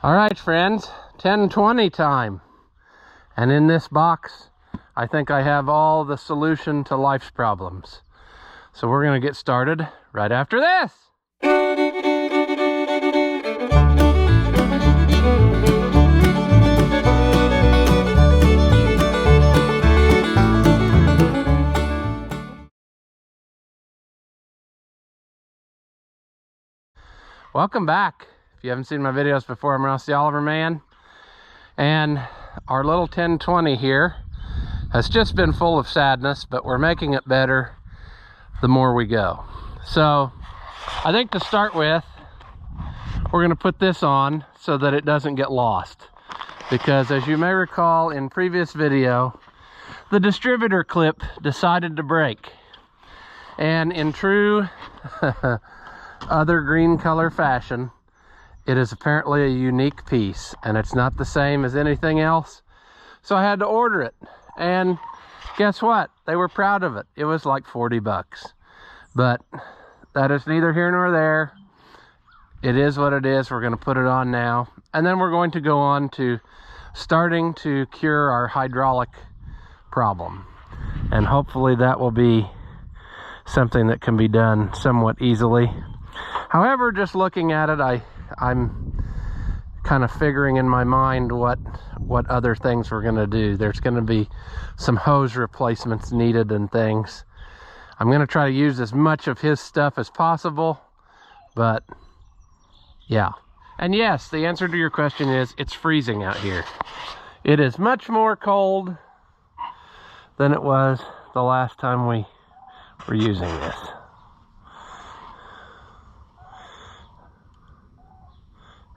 All right, friends, 10:20 time. And in this box, I think I have all the solution to life's problems. So we're going to get started right after this. Welcome back. If you haven't seen my videos before, I'm Ross the Oliver Man. And our little 1020 here has just been full of sadness, but we're making it better the more we go. So I think to start with, we're going to put this on so that it doesn't get lost. Because as you may recall in previous video, the distributor clip decided to break. And in true other green color fashion, it is apparently a unique piece and it's not the same as anything else. So I had to order it, and guess what? They were proud of it. It was like 40 bucks, but that is neither here nor there. It is what it is. We're going to put it on now, and then we're going to go on to starting to cure our hydraulic problem, and hopefully that will be something that can be done somewhat easily. However, just looking at it, I'm kind of figuring in my mind what other things we're going to do. There's going to be some hose replacements needed and things. I'm going to try to use as much of his stuff as possible, but yeah. And yes, the answer to your question is it's freezing out here. It is much more cold than it was the last time we were using this.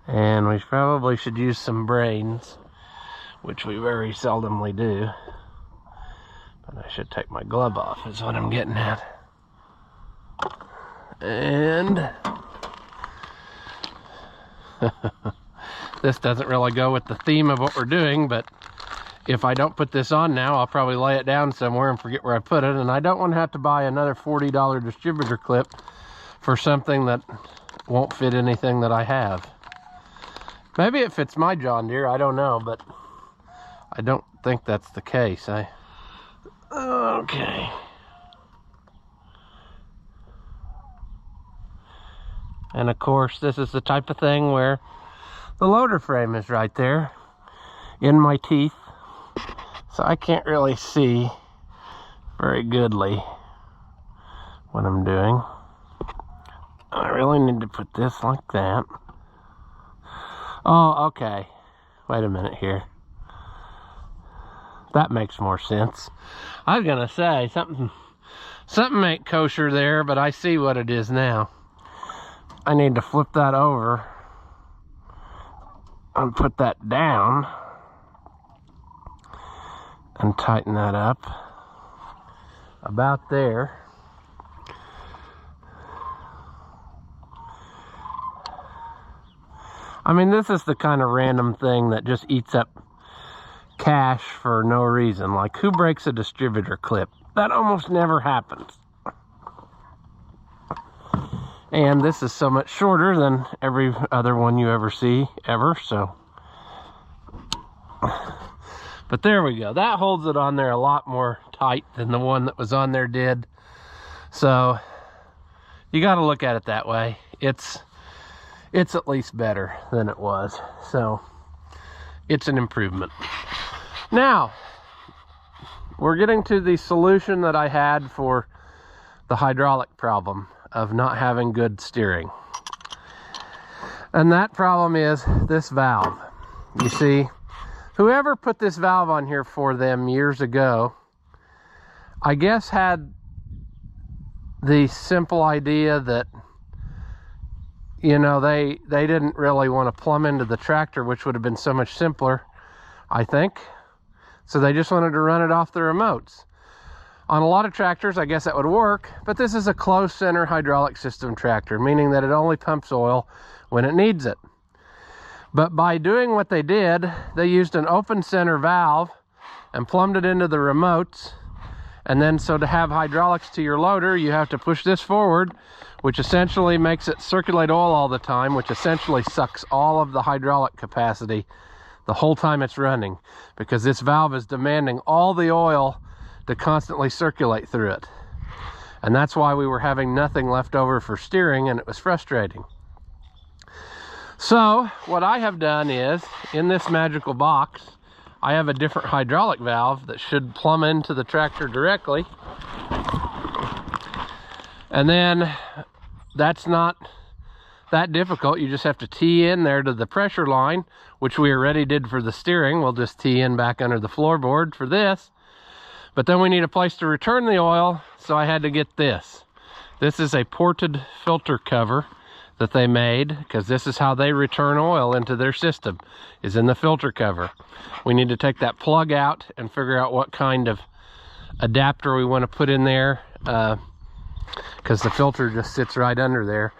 And we probably should use some brains, which we very seldomly do. But I should take my glove off, is what I'm getting at. And this doesn't really go with the theme of what we're doing, but if I don't put this on now, I'll probably lay it down somewhere and forget where I put it. And I don't want to have to buy another $40 distributor clip for something that won't fit anything that I have. Maybe it fits my John Deere, I don't know, but I don't think that's the case. Okay. And of course, this is the type of thing where the loader frame is right there in my teeth, so I can't really see very goodly what I'm doing. I really need to put this like that. Oh, okay. Wait a minute here. That makes more sense. I was gonna say something ain't kosher there, but I see what it is now. I need to flip that over and put that down and tighten that up about there. I mean, this is the kind of random thing that just eats up cash for no reason. Like, who breaks a distributor clip? That almost never happens. And this is so much shorter than every other one you ever see, ever, so. But there we go. That holds it on there a lot more tight than the one that was on there did. So, you got to look at it that way. It's at least better than it was. So it's an improvement. Now, we're getting to the solution that I had for the hydraulic problem of not having good steering. And that problem is this valve. You see, whoever put this valve on here for them years ago, I guess had the simple idea that, you know, they didn't really want to plumb into the tractor, which would have been so much simpler, I think. So they just wanted to run it off the remotes. On a lot of tractors, I guess that would work, but this is a closed center hydraulic system tractor, meaning that it only pumps oil when it needs it. But by doing what they did, they used an open center valve and plumbed it into the remotes, And then so to have hydraulics to your loader, you have to push this forward, which essentially makes it circulate oil all the time, which essentially sucks all of the hydraulic capacity the whole time it's running, because this valve is demanding all the oil to constantly circulate through it. And that's why we were having nothing left over for steering, and it was frustrating. So what I have done is, in this magical box, I have a different hydraulic valve that should plumb into the tractor directly. And then that's not that difficult. You just have to tee in there to the pressure line, which we already did for the steering. We'll just tee in back under the floorboard for this. But then we need a place to return the oil, so I had to get this. This is a ported filter cover that they made, because this is how they return oil into their system, is in the filter cover. We need to take that plug out and figure out what kind of adapter we want to put in there, because the filter just sits right under there.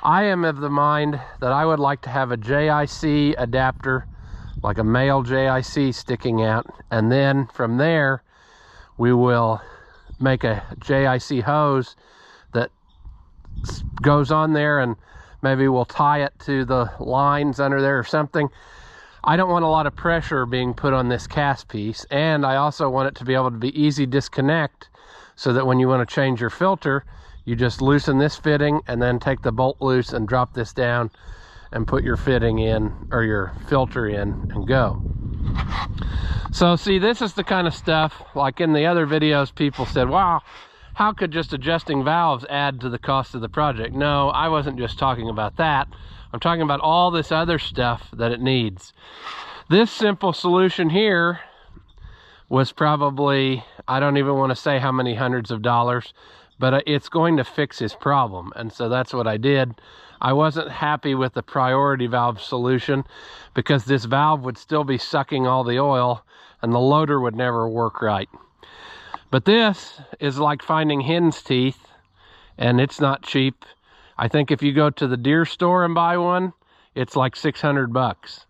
I am of the mind that I would like to have a JIC adapter, like a male JIC sticking out, and then from there we will make a JIC hose that goes on there, and maybe we'll tie it to the lines under there or something. I don't want a lot of pressure being put on this cast piece, and I also want it to be able to be easy disconnect, so that when you want to change your filter, you just loosen this fitting and then take the bolt loose and drop this down and put your fitting in, or your filter in, and go. So see, this is the kind of stuff, like in the other videos, people said, wow, how could just adjusting valves add to the cost of the project? No, I wasn't just talking about that. I'm talking about all this other stuff that it needs. This simple solution here was probably, I don't even want to say how many hundreds of dollars, but it's going to fix his problem. And so that's what I did. I wasn't happy with the priority valve solution, because this valve would still be sucking all the oil and the loader would never work right. But this is like finding hen's teeth, and it's not cheap. I think if you go to the Deere store and buy one, it's like 600 bucks.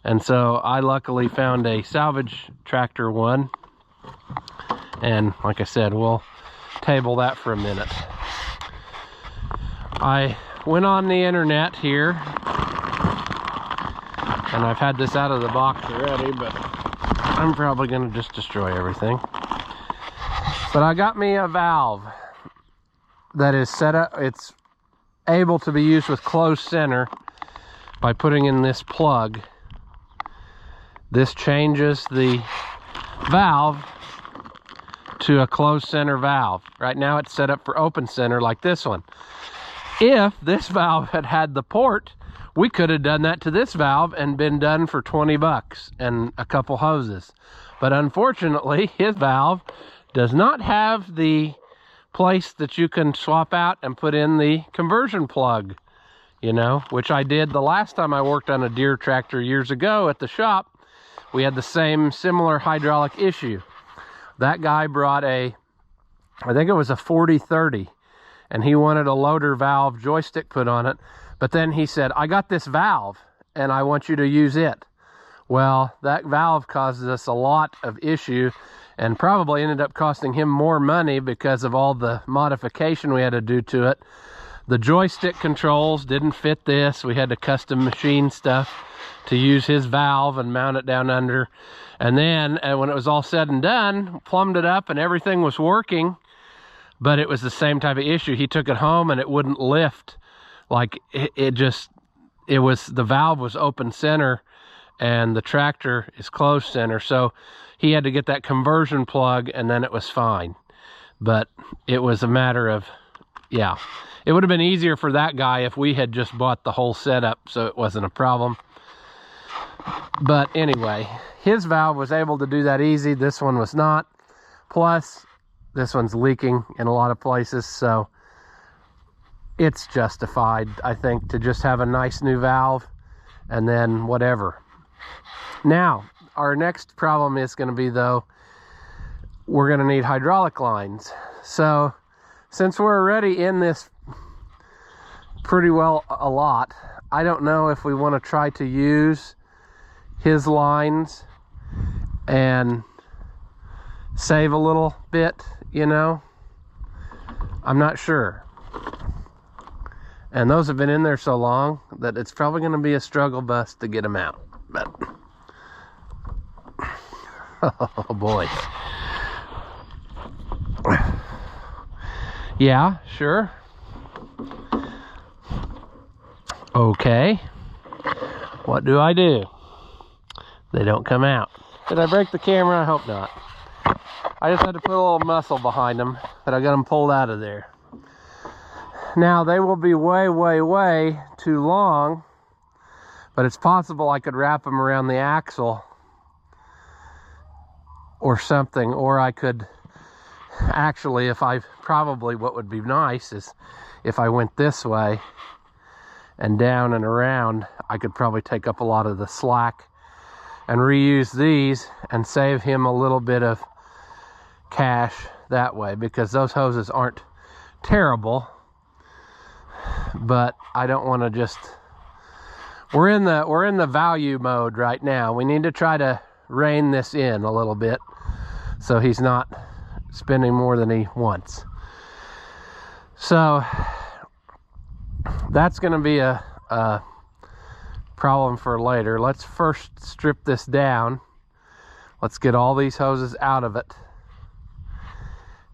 And so I luckily found a salvage tractor one. And like I said, we'll table that for a minute. I went on the internet here, and I've had this out of the box already, but I'm probably going to just destroy everything. But I got me a valve that is set up, it's able to be used with closed center by putting in this plug. This changes the valve to a closed center valve. Right now it's set up for open center like this one. If this valve had had the port, we could have done that to this valve and been done for 20 bucks and a couple hoses. But unfortunately, his valve does not have the place that you can swap out and put in the conversion plug, you know, which I did the last time I worked on a Deere tractor years ago at the shop. We had the same similar hydraulic issue. That guy brought I think it was a 4030, and he wanted a loader valve joystick put on it. But then he said, I got this valve and I want you to use it. Well, that valve causes us a lot of issue, and probably ended up costing him more money because of all the modification we had to do to it. The joystick controls didn't fit this. We had to custom machine stuff to use his valve and mount it down under. And then when it was all said and done, plumbed it up and everything was working, but it was the same type of issue. He took it home and it wouldn't lift. Like the valve was open center and the tractor is closed center. So he had to get that conversion plug, and then it was fine. But it was a matter of, yeah, it would have been easier for that guy if we had just bought the whole setup, so it wasn't a problem. But anyway, his valve was able to do that easy. This one was not. Plus, this one's leaking in a lot of places, so it's justified, I think, to just have a nice new valve and then whatever. Now, our next problem is going to be, though, we're going to need hydraulic lines. So since we're already in this pretty well a lot, I don't know if we want to try to use his lines and save a little bit, you know. I'm not sure. And those have been in there so long that it's probably going to be a struggle bus to get them out. But oh boy. Yeah, sure. Okay. What do I do? They don't come out. Did I break the camera? I hope not. I just had to put a little muscle behind them, but I got them pulled out of there. Now, they will be way, way, way too long, but it's possible I could wrap them around the axle or something, or I could actually, what would be nice is if I went this way and down and around, I could probably take up a lot of the slack and reuse these and save him a little bit of cash that way, because those hoses aren't terrible, but I don't want to just, we're in the value mode right now. We need to try to rein this in a little bit so he's not spending more than he wants. So that's going to be a problem for later. Let's first strip this down. Let's get all these hoses out of it,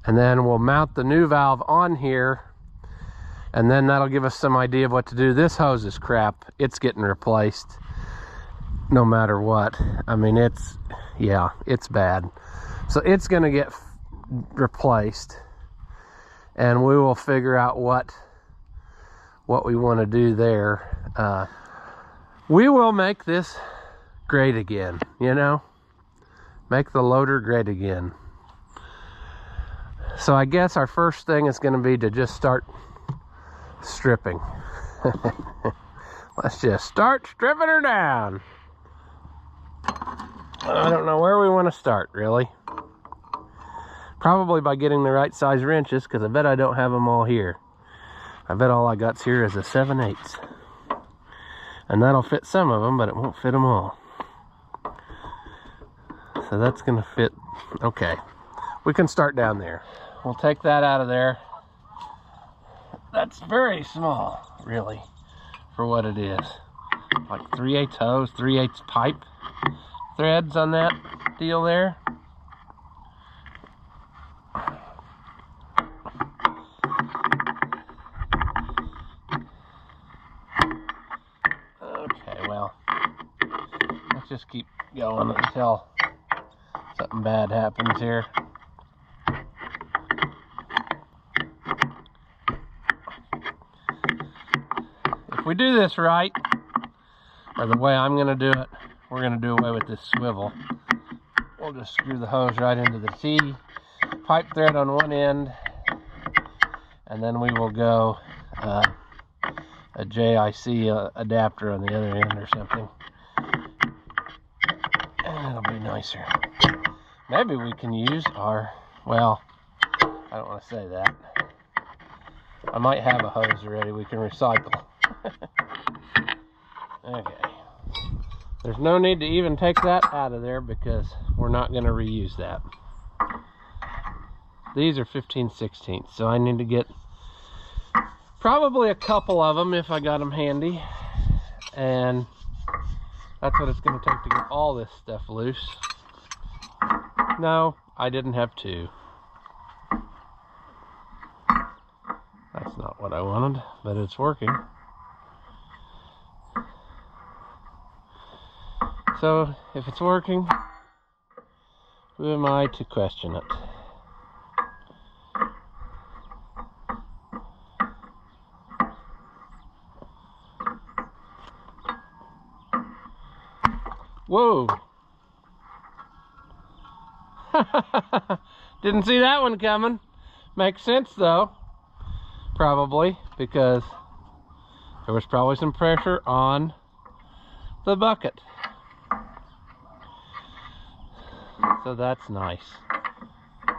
and then we'll mount the new valve on here, and then that'll give us some idea of what to do. This hose is crap. It's getting replaced no matter what. I mean, it's bad. So it's going to get replaced, and we will figure out what we want to do there. We will make this great again, you know, make the loader great again. So I guess our first thing is going to be to just start stripping. Let's just start stripping her down. I don't know where we want to start, really. Probably by getting the right size wrenches, because I bet I don't have them all here. I bet all I got's here is a 7/8. And that'll fit some of them, but it won't fit them all. So that's going to fit. Okay. We can start down there. We'll take that out of there. That's very small, really, for what it is. Like 3/8 hose, 3/8 pipe threads on that deal there. Okay, well, let's just keep going until something bad happens here. If we do this right, or the way I'm going to do it, we're going to do away with this swivel. We'll just screw the hose right into the T, pipe thread on one end, and then we will go a JIC adapter on the other end or something. And it'll be nicer. Maybe we can use our, well, I don't want to say that. I might have a hose already we can recycle. Okay. There's no need to even take that out of there because we're not going to reuse that. These are 15/16, so I need to get probably a couple of them if I got them handy. And that's what it's going to take to get all this stuff loose. No, I didn't have two. That's not what I wanted, but it's working. So, if it's working, who am I to question it? Whoa! Didn't see that one coming. Makes sense though, probably, because there was probably some pressure on the bucket. So that's nice.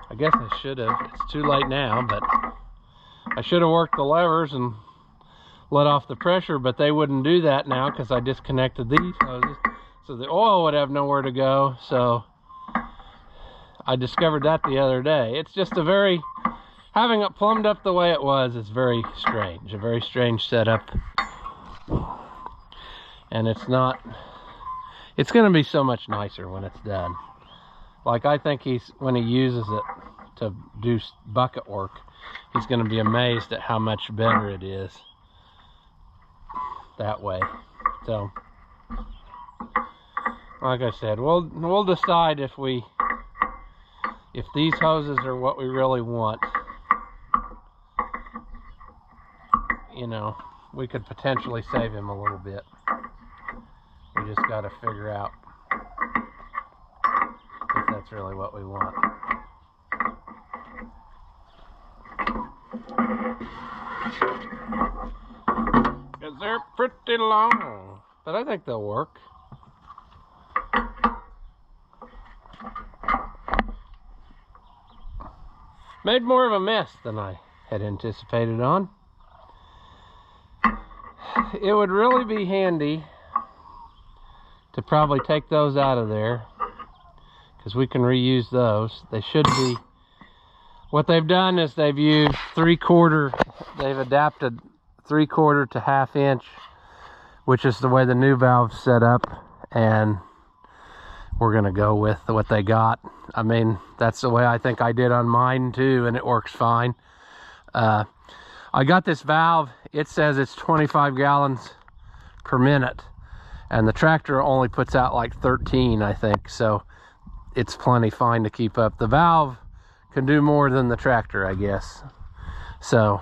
I guess I should have, it's too late now, but I should have worked the levers and let off the pressure, but they wouldn't do that now because I disconnected these hoses. So the oil would have nowhere to go, so I discovered that the other day. It's just a very, having it plumbed up the way it was is very strange. A very strange setup. And it's not, it's going to be so much nicer when it's done. Like, I think when he uses it to do bucket work, he's going to be amazed at how much better it is that way. So, like I said, we'll decide if these hoses are what we really want. You know, we could potentially save him a little bit. We just got to figure out if that's really what we want. Because they're pretty long, but I think they'll work. Made more of a mess than I had anticipated on. It would really be handy to probably take those out of there, because we can reuse those. They should be, what they've done is they've used they've adapted 3/4 to 1/2 inch, which is the way the new valve's set up, and we're gonna go with what they got. I mean, that's the way I think I did on mine too, and it works fine. I got this valve, it says it's 25 gallons per minute, and the tractor only puts out like 13, I think, so it's plenty fine to keep up. The valve can do more than the tractor, I guess. So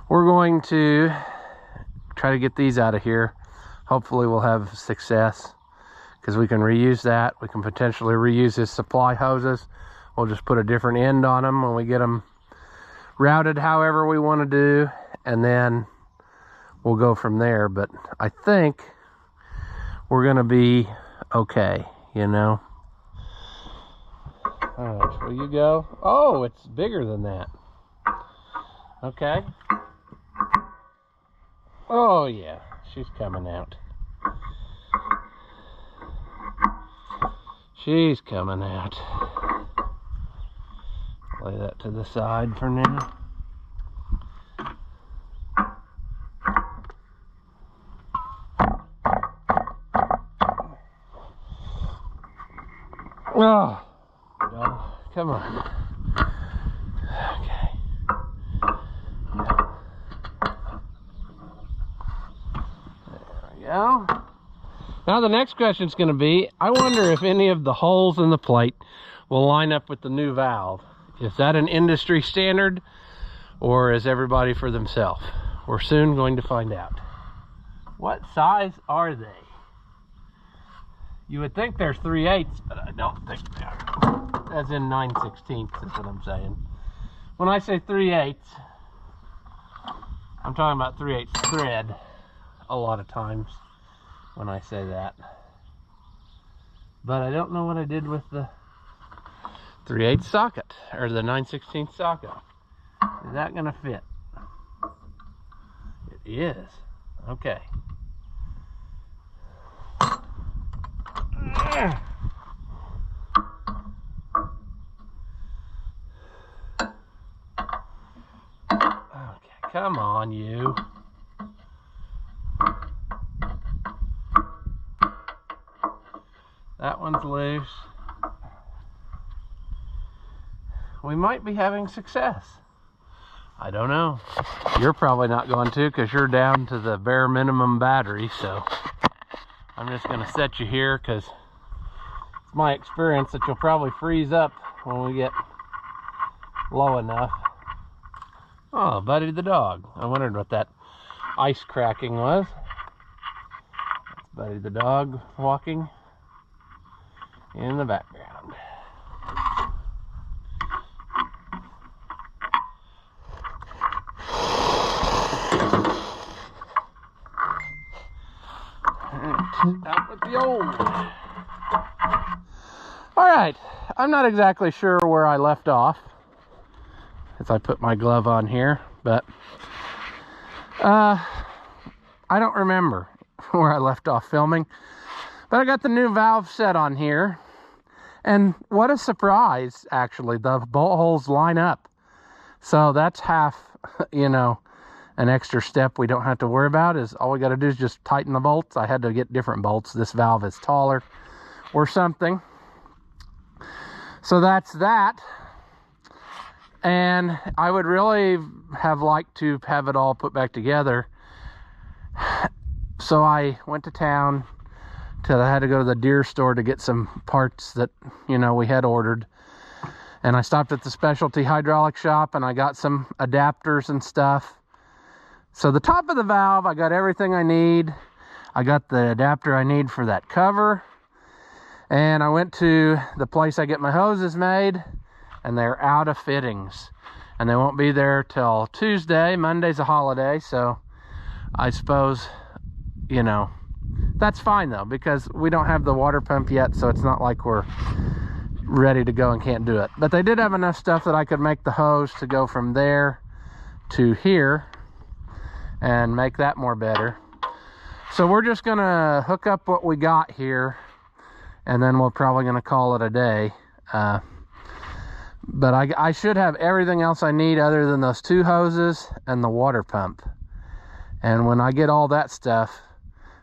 we're going to try to get these out of here. Hopefully we'll have success, because we can reuse that. We can potentially reuse his supply hoses. We'll just put a different end on them when we get them routed however we want to do, and then we'll go from there. But I think we're gonna be okay, you know. All right, will you go? Oh, it's bigger than that. Okay. Oh yeah, she's coming out. She's coming out. Lay that to the side for now. Oh, no, come on. Okay. There we go. Now the next question is going to be, I wonder if any of the holes in the plate will line up with the new valve. Is that an industry standard, or is everybody for themselves? We're soon going to find out. What size are they? You would think they're 3/8, but I don't think they are. As in 9/16 is what I'm saying. When I say 3/8, I'm talking about 3/8 thread a lot of times when I say that. But I don't know what I did with the 3/8 socket, or the 9/16 socket. Is that gonna fit? It is. Okay. Okay, come on, you. That one's loose. We might be having success. I don't know. You're probably not going to, because you're down to the bare minimum battery, so I'm just going to set you here, because it's my experience that you'll probably freeze up when we get low enough. Oh, Buddy the dog. I wondered what that ice cracking was. That's Buddy the dog walking in the background. Out with the old. All right, I'm not exactly sure where I left off as I put my glove on here, but I don't remember where I left off filming. But I got the new valve set on here, And what a surprise, actually. The bolt holes line up. So that's half, you know, an extra step we don't have to worry about. Is all we got to do is just tighten the bolts. I had to get different bolts. This valve is taller or something. So that's that. And I would really have liked to have it all put back together. So I went to town. I had to go to the Deere store to get some parts that, you know, we had ordered. And I stopped at the specialty hydraulic shop and I got some adapters and stuff. So the top of the valve, I got everything I need. I got the adapter I need for that cover. And I went to the place I get my hoses made, and they're out of fittings. And they won't be there till Tuesday. Monday's a holiday, so I suppose, you know, that's fine though, because we don't have the water pump yet, so it's not like we're ready to go and can't do it. But they did have enough stuff that I could make the hose to go from there to here and make that more better. So we're just gonna hook up what we got here, and then we're probably gonna call it a day. But I should have everything else I need other than those 2 hoses and the water pump. And when I get all that stuff,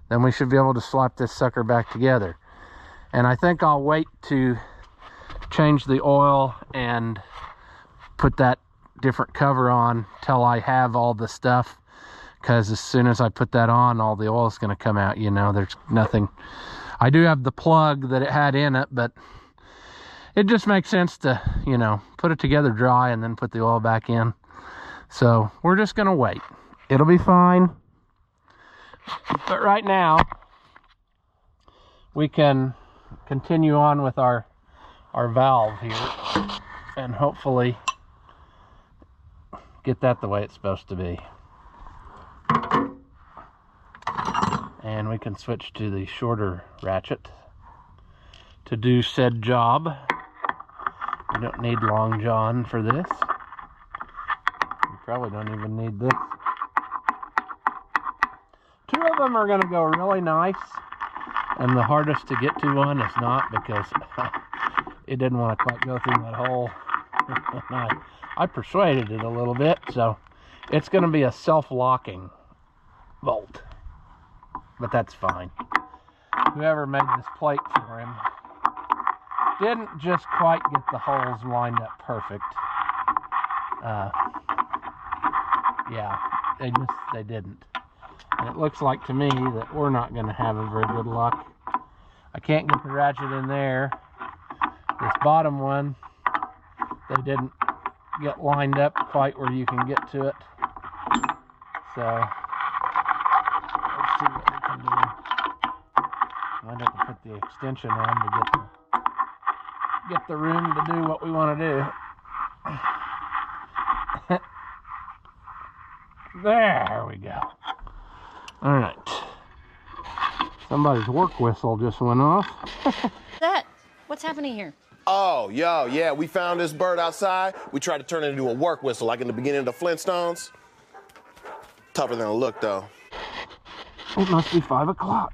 then we should be able to slap this sucker back together. And I think I'll wait to change the oil and put that different cover on till I have all the stuff, because as soon as I put that on, all the oil is going to come out. You know, there's nothing. I do have the plug that it had in it, but it just makes sense to, you know, put it together dry and then put the oil back in. So we're just going to wait. It'll be fine. But right now, we can continue on with our valve here and hopefully get that the way it's supposed to be. And we can switch to the shorter ratchet to do said job. We don't need Long John for this. We probably don't even need this. 2 of them are going to go really nice, and the hardest to get to one is not, because it didn't want to quite go through that hole. I persuaded it a little bit, so it's going to be a self-locking bolt, but that's fine. Whoever made this plate for him didn't just quite get the holes lined up perfect. Yeah, they didn't. And it looks like to me that we're not going to have a very good luck. I can't get the ratchet in there. This bottom one, they didn't get lined up quite where you can get to it. So, let's see what we can do. Might have to put the extension on to get the room to do what we want to do. There we go. All right. Somebody's work whistle just went off. What's happening here? Oh, yeah, we found this bird outside. We tried to turn it into a work whistle, like in the beginning of the Flintstones. Tougher than it looked, though. It must be 5 o'clock.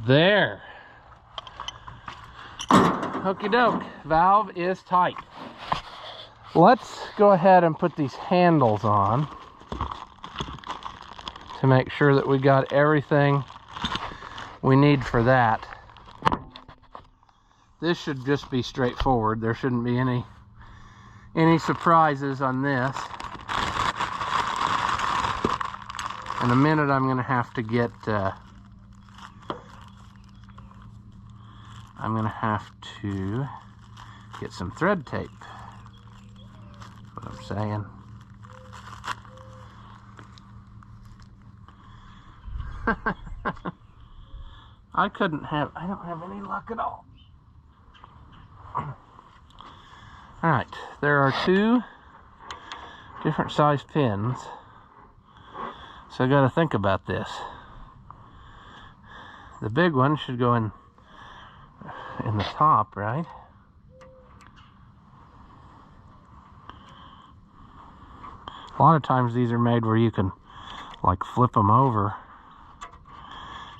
There. Okie doke. Valve is tight. Let's go ahead and put these handles on to make sure that we got everything we need for that. This should just be straightforward. There shouldn't be any surprises on this. In a minute, I'm going to have to get some thread tape. That's what I'm saying. I don't have any luck at all. Alright, there are 2 different size pins. So I gotta think about this. The big one should go in the top, right? A lot of times these are made where you can like flip them over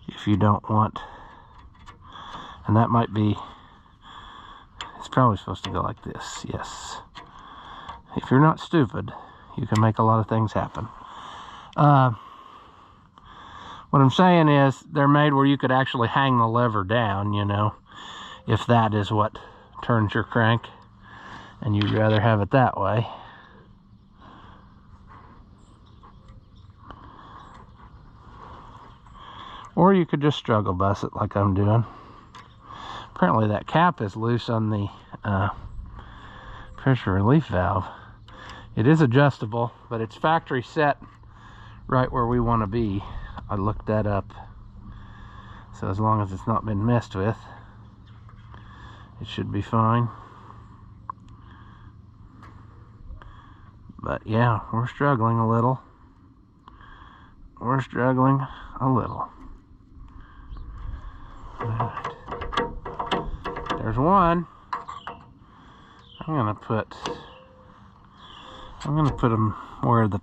if you don't want, and that might be, it's probably supposed to go like this, yes. If you're not stupid, you can make a lot of things happen. What I'm saying is, they're made where you could actually hang the lever down, you know, if that is what turns your crank, and you'd rather have it that way. Or you could just struggle bus it like I'm doing. Apparently that cap is loose on the pressure relief valve. It is adjustable, but it's factory set right where we want to be. I looked that up. So as long as it's not been messed with, it should be fine. But yeah, we're struggling a little. We're struggling a little. Alright. There's one. I'm gonna put them where the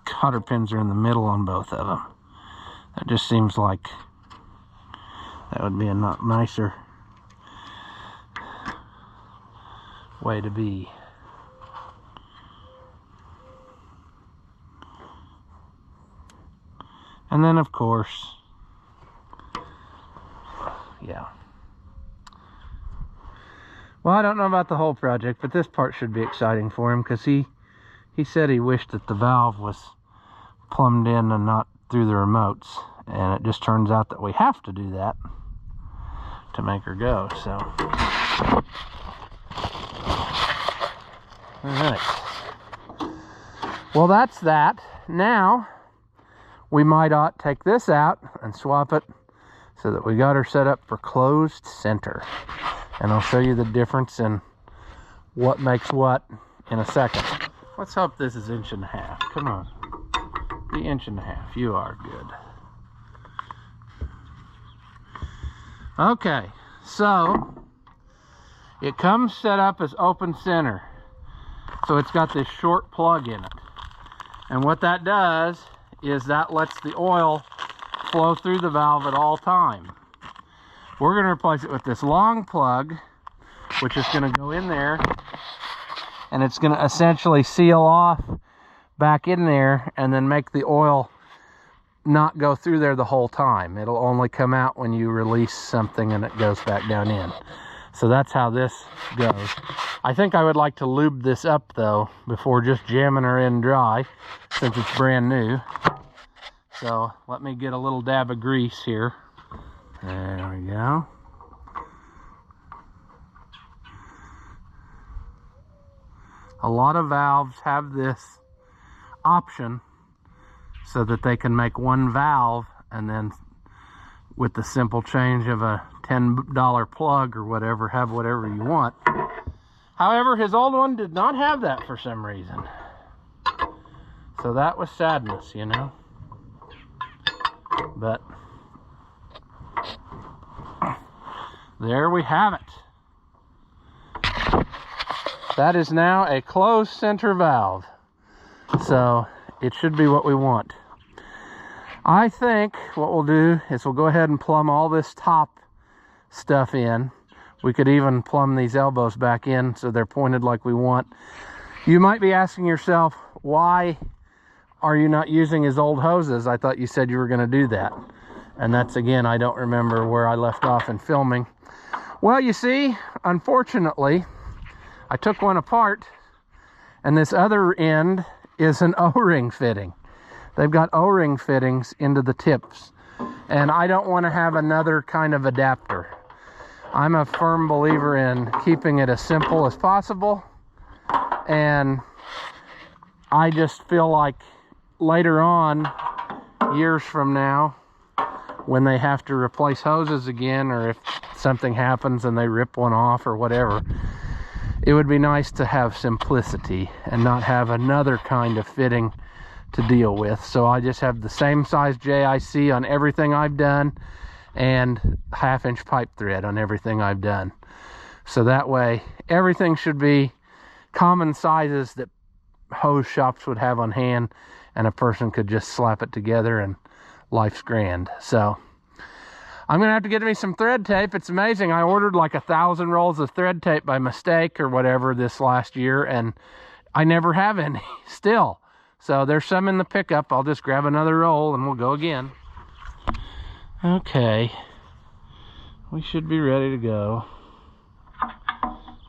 cotter pins are in the middle on both of them. That just seems like that would be a not nicer way to be. And then of course, yeah. Well, I don't know about the whole project, but this part should be exciting for him, because he said he wished that the valve was plumbed in and not through the remotes, and it just turns out that we have to do that to make her go. So all right, well, that's that. Now we might ought take this out and swap it so that we got her set up for closed center, and I'll show you the difference in what makes what in a second. Let's hope this is 1.5 inches. Come on, be 1.5 inches. You are good. Okay, so it comes set up as open center, so it's got this short plug in it, and what that does is that lets the oil flow through the valve at all time. We're going to replace it with this long plug, which is going to go in there, and it's going to essentially seal off back in there and then make the oil not go through there the whole time. It'll only come out when you release something and it goes back down in. So that's how this goes. I think I would like to lube this up though before just jamming her in dry, since it's brand new. So let me get a little dab of grease here. There we go. A lot of valves have this option so that they can make one valve, and then with the simple change of a $10 plug or whatever, have whatever you want. However, his old one did not have that for some reason. So that was sadness, you know. But there we have it. That is now a closed center valve. So it should be what we want. I think what we'll do is we'll go ahead and plumb all this top stuff in. We could even plumb these elbows back in so they're pointed like we want. You might be asking yourself, why are you not using his old hoses? I thought you said you were going to do that. And that's, again, I don't remember where I left off in filming. Well, you see, unfortunately, I took one apart, and this other end is an O-ring fitting. They've got O-ring fittings into the tips, and I don't want to have another kind of adapter. I'm a firm believer in keeping it as simple as possible, and I just feel like later on, years from now, when they have to replace hoses again, or if something happens and they rip one off or whatever, it would be nice to have simplicity and not have another kind of fitting to deal with. So I just have the same size JIC on everything I've done, and 1/2 inch pipe thread on everything I've done. So that way everything should be common sizes that hose shops would have on hand, and a person could just slap it together and life's grand. So I'm gonna have to get me some thread tape. It's amazing. I ordered like 1,000 rolls of thread tape by mistake or whatever this last year, and I never have any still. So there's some in the pickup. I'll just grab another roll and we'll go again. Okay. We should be ready to go.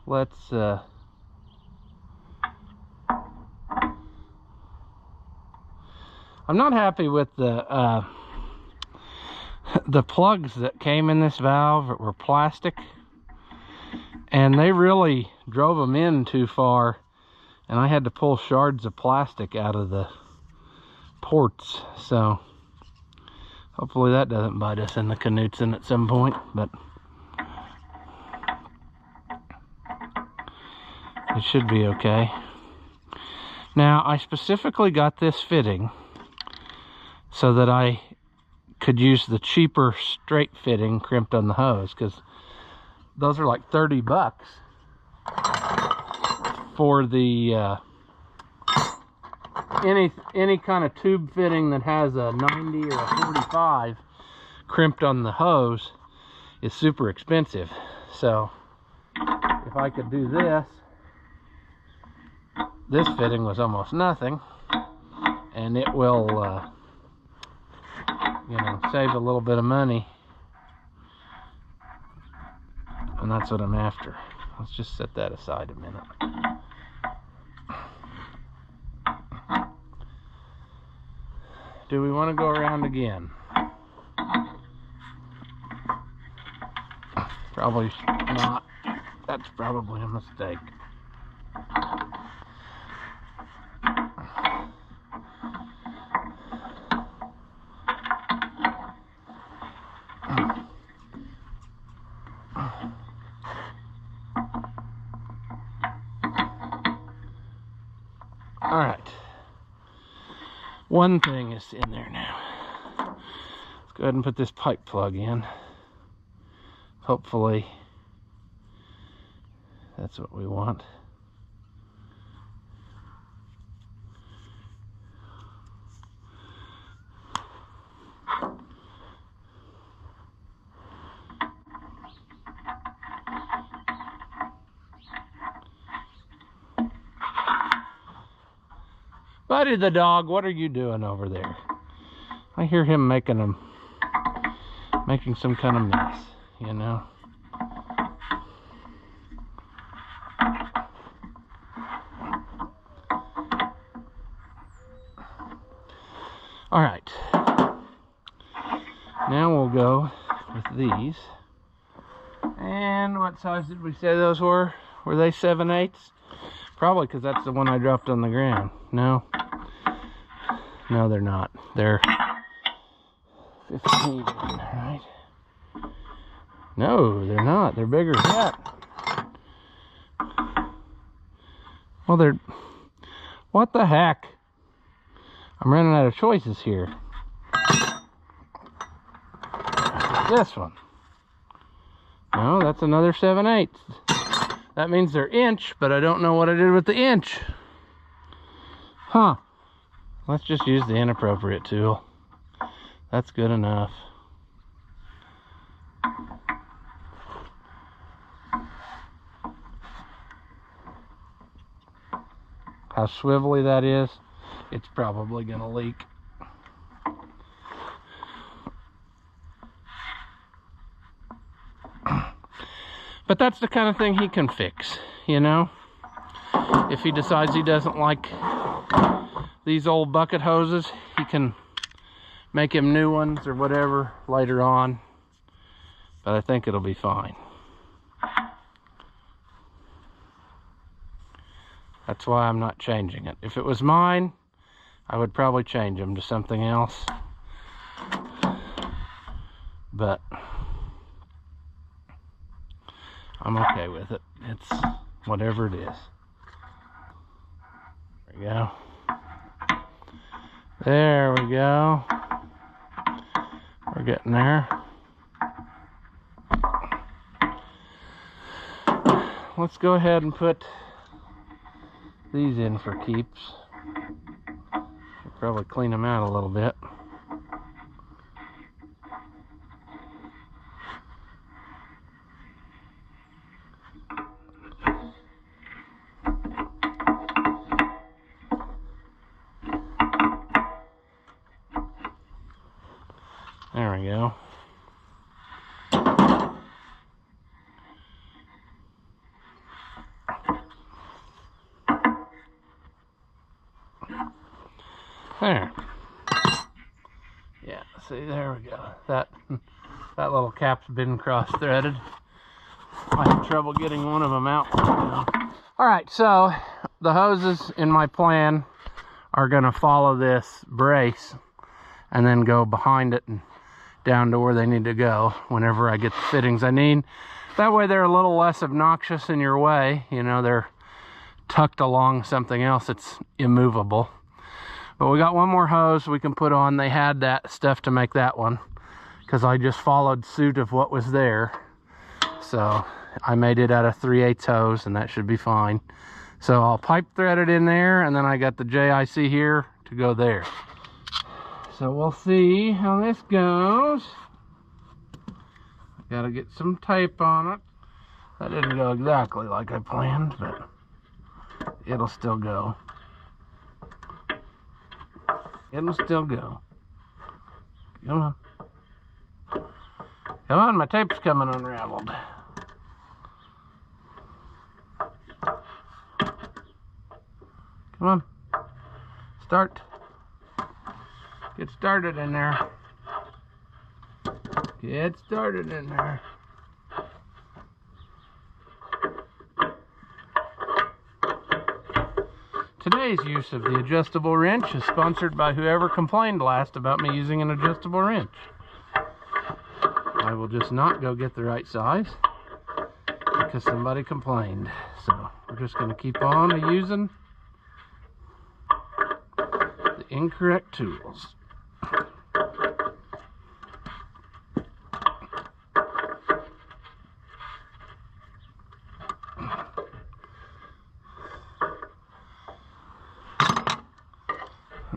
Let's I'm not happy with the plugs that came in this valve that were plastic, and they really drove them in too far, and I had to pull shards of plastic out of the ports. So hopefully that doesn't bite us in the Knudsen at some point, but it should be okay. Now, I specifically got this fitting so that I could use the cheaper straight fitting crimped on the hose, because those are like $30 for the any kind of tube fitting that has a 90 or a 45 crimped on the hose is super expensive. So if I could do this fitting was almost nothing, and it will you know, save a little bit of money, and that's what I'm after. Let's just set that aside a minute. Do we want to go around again? Probably not. That's probably a mistake. All right. One thing is in there now. Let's go ahead and put this pipe plug in. Hopefully that's what we want. Buddy the dog, what are you doing over there? I hear him making some kind of mess, you know. All right. Now we'll go with these. And what size did we say those were? Were they 7/8? Probably, because that's the one I dropped on the ground. No. No, they're not. They're 15, right? No, they're not. They're bigger than that. Well, they're... What the heck? I'm running out of choices here. This one. No, that's another 7/8. That means they're inch, but I don't know what I did with the inch. Huh. Let's just use the inappropriate tool. That's good enough. How swivelly that is, it's probably gonna leak. But that's the kind of thing he can fix, you know? If he decides he doesn't like these old bucket hoses, he can make him new ones or whatever later on. But I think it'll be fine. That's why I'm not changing it. If it was mine, I would probably change them to something else. But I'm okay with it. It's whatever it is. There we go. There we go. We're getting there. Let's go ahead and put these in for keeps. Should probably clean them out a little bit. There we go. There. Yeah, see, there we go. That little cap's been cross-threaded. I had trouble getting one of them out. All right, so the hoses in my plan are going to follow this brace and then go behind it and down to where they need to go whenever I get the fittings I need. That way they're a little less obnoxious in your way. You know, they're tucked along something else that's immovable. But we got one more hose we can put on. They had that stuff to make that one because I just followed suit of what was there. So I made it out of 3/8 hose, and that should be fine. So I'll pipe thread it in there, and then I got the JIC here to go there. So we'll see how this goes. Gotta get some tape on it. That didn't go exactly like I planned, but it'll still go. It'll still go. Come on. Come on, my tape's coming unraveled. Come on. Start. Get started in there. Get started in there. Today's use of the adjustable wrench is sponsored by whoever complained last about me using an adjustable wrench. I will just not go get the right size because somebody complained. So we're just going to keep on using the incorrect tools.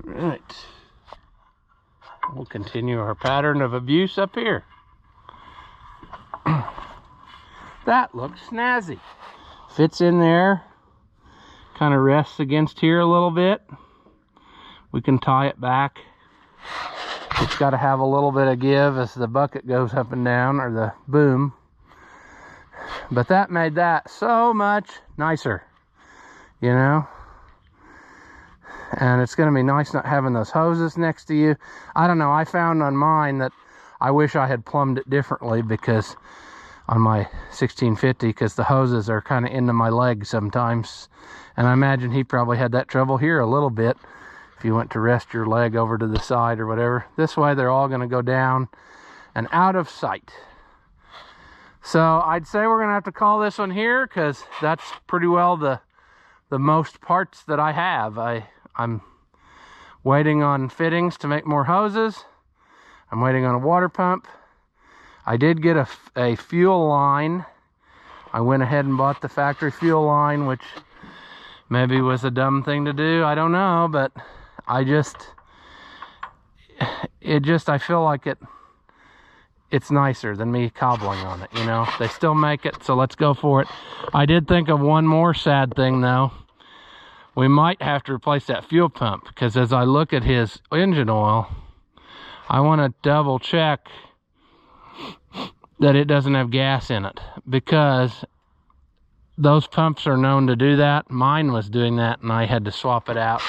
Alright, we'll continue our pattern of abuse up here. That looks snazzy. Fits in there, kind of rests against here a little bit. We can tie it back. It's got to have a little bit of give as the bucket goes up and down, or the boom. But that made that so much nicer, you know? And it's going to be nice not having those hoses next to you. I don't know, I found on mine that I wish I had plumbed it differently because on my 1650, because the hoses are kind of into my leg sometimes. And I imagine he probably had that trouble here a little bit if you went to rest your leg over to the side or whatever. This way they're all going to go down and out of sight. So I'd say we're going to have to call this one here because that's pretty well the most parts that I have. I'm waiting on fittings to make more hoses. I'm waiting on a water pump. I did get a fuel line. I went ahead and bought the factory fuel line, which maybe was a dumb thing to do. I don't know, but I feel like it's nicer than me cobbling on it, you know? They still make it, so let's go for it. I did think of one more sad thing though. We might have to replace that fuel pump because as I look at his engine oil, I want to double check that it doesn't have gas in it, because those pumps are known to do that. Mine was doing that and I had to swap it out.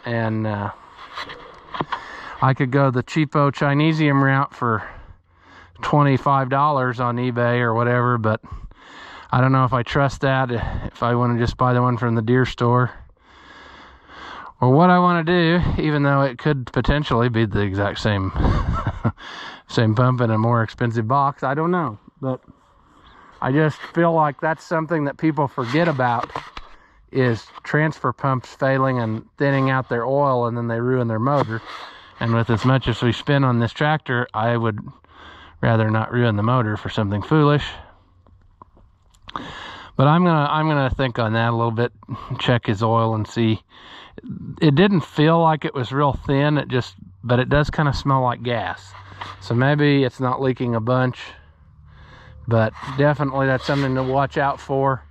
And I could go the cheapo Chinesium route for $25 on eBay or whatever, but I don't know if I trust that, if I want to just buy the one from the Deere store, or what I want to do, even though it could potentially be the exact same same pump in a more expensive box. I don't know, but I just feel like that's something that people forget about, is transfer pumps failing and thinning out their oil, and then they ruin their motor. And with as much as we spend on this tractor, I would rather not ruin the motor for something foolish. But I'm gonna think on that a little bit, check his oil and see. It didn't feel like it was real thin, but it does kind of smell like gas. So maybe it's not leaking a bunch, but definitely that's something to watch out for,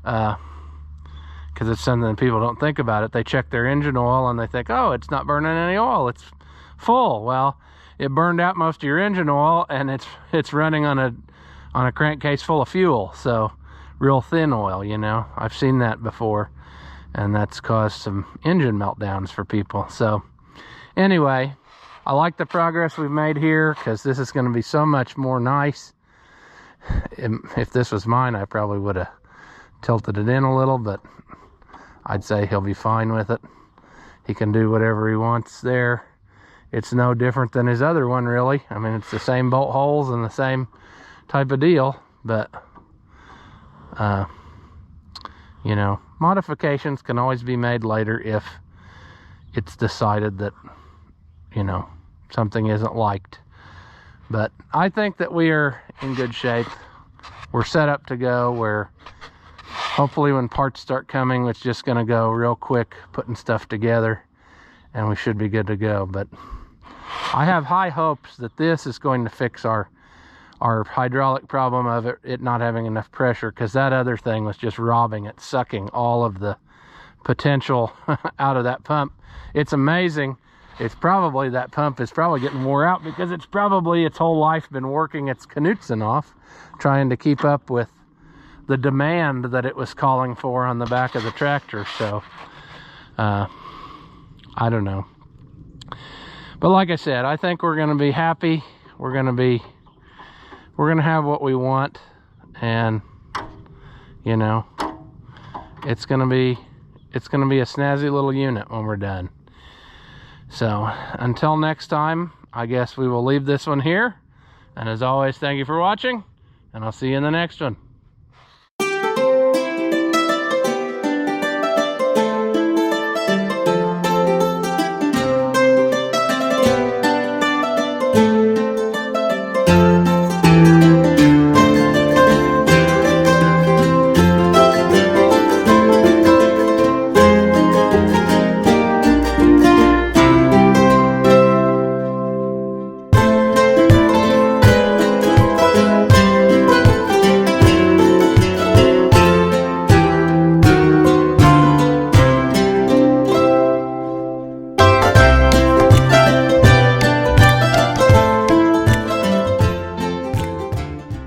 because it's something that people don't think about it. They check their engine oil and they think, oh, it's not burning any oil, it's full. Well, it burned out most of your engine oil, and it's running on a crankcase full of fuel, so real thin oil, you know. I've seen that before, and that's caused some engine meltdowns for people. So anyway, I like the progress we've made here, because this is going to be so much more nice. If this was mine, I probably would have tilted it in a little, but I'd say he'll be fine with it. He can do whatever he wants there. It's no different than his other one, really. I mean, it's the same bolt holes and the same type of deal, but you know, modifications can always be made later if it's decided that, you know, something isn't liked. But I think that we are in good shape. We're set up to go, where hopefully when parts start coming, it's just going to go real quick putting stuff together, and we should be good to go. But I have high hopes that this is going to fix our hydraulic problem of it not having enough pressure, because that other thing was just robbing it, sucking all of the potential out of that pump. It's amazing. It's probably, that pump is probably getting wore out, because it's probably its whole life been working its Knudsen off, trying to keep up with the demand that it was calling for on the back of the tractor. So I don't know, but like I said, I think we're going to be happy. We're going to have what we want, and you know, it's going to be a snazzy little unit when we're done. So until next time, I guess we will leave this one here, and as always, thank you for watching, and I'll see you in the next one.